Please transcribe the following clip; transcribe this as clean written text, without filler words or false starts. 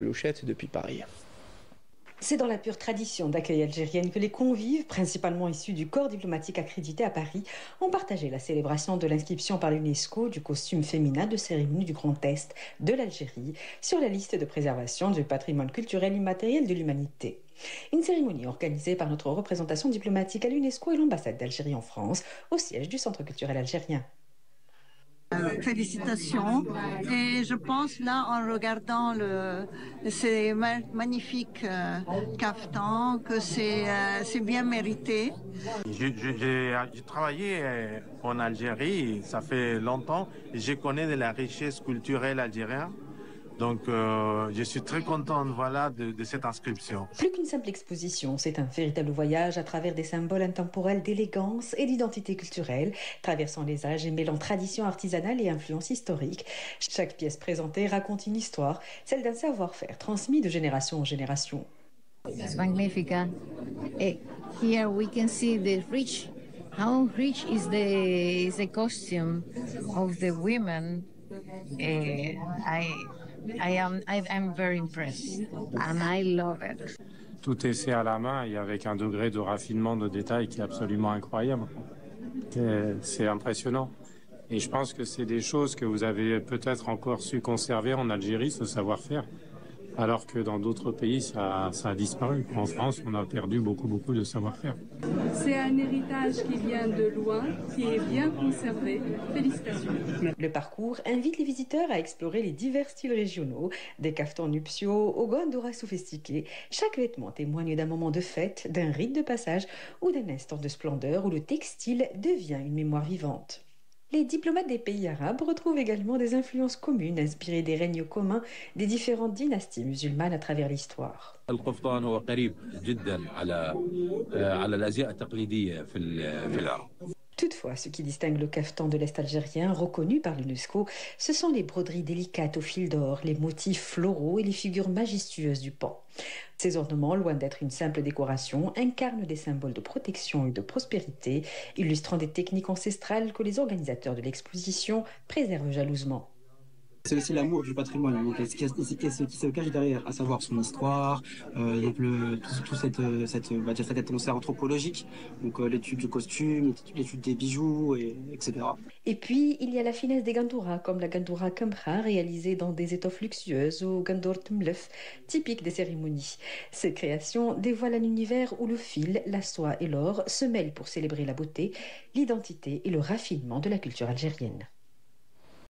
Louchette depuis Paris. C'est dans la pure tradition d'accueil algérienne que les convives, principalement issus du corps diplomatique accrédité à Paris, ont partagé la célébration de l'inscription par l'UNESCO du costume féminin de cérémonie du Grand Est de l'Algérie sur la liste de préservation du patrimoine culturel immatériel de l'humanité. Une cérémonie organisée par notre représentation diplomatique à l'UNESCO et l'ambassade d'Algérie en France, au siège du Centre culturel algérien. Félicitations. Et je pense là, en regardant ces magnifiques caftans, que c'est bien mérité. J'ai travaillé en Algérie, ça fait longtemps, et je connais de la richesse culturelle algérienne. Donc, je suis très content voilà, de cette inscription. Plus qu'une simple exposition, c'est un véritable voyage à travers des symboles intemporels d'élégance et d'identité culturelle, traversant les âges et mêlant tradition artisanale et influence historique. Chaque pièce présentée raconte une histoire, celle d'un savoir-faire transmis de génération en génération. It's magnificent. Here we can see how rich is the costume of the women. I'm very impressed and I love it. Tout est fait à la main et avec un degré de raffinement de détail qui est absolument incroyable. C'est impressionnant. Et je pense que c'est des choses que vous avez peut-être encore su conserver en Algérie, ce savoir-faire, alors que dans d'autres pays, ça a disparu. En France, on a perdu beaucoup de savoir-faire. C'est un héritage qui vient de loin, qui est bien conservé. Félicitations. Le parcours invite les visiteurs à explorer les divers styles régionaux, des caftans nuptiaux aux gandoura sophistiqués. Chaque vêtement témoigne d'un moment de fête, d'un rite de passage ou d'un instant de splendeur où le textile devient une mémoire vivante. Les diplomates des pays arabes retrouvent également des influences communes inspirées des règnes communs des différentes dynasties musulmanes à travers l'histoire. القفطان هو قريب جدا على الأزياء التقليدية في العرب. Toutefois, ce qui distingue le caftan de l'Est algérien, reconnu par l'UNESCO, ce sont les broderies délicates au fil d'or, les motifs floraux et les figures majestueuses du pan. Ces ornements, loin d'être une simple décoration, incarnent des symboles de protection et de prospérité, illustrant des techniques ancestrales que les organisateurs de l'exposition préservent jalousement. C'est aussi l'amour du patrimoine, donc ce qui se cache derrière, à savoir son histoire, donc cette atmosphère anthropologique, donc l'étude du costume, l'étude des bijoux, etc. Et puis, il y a la finesse des gandouras, comme la gandoura kambra, réalisée dans des étoffes luxueuses, ou gandour tmlef, typique des cérémonies. Ces créations dévoilent un univers où le fil, la soie et l'or se mêlent pour célébrer la beauté, l'identité et le raffinement de la culture algérienne.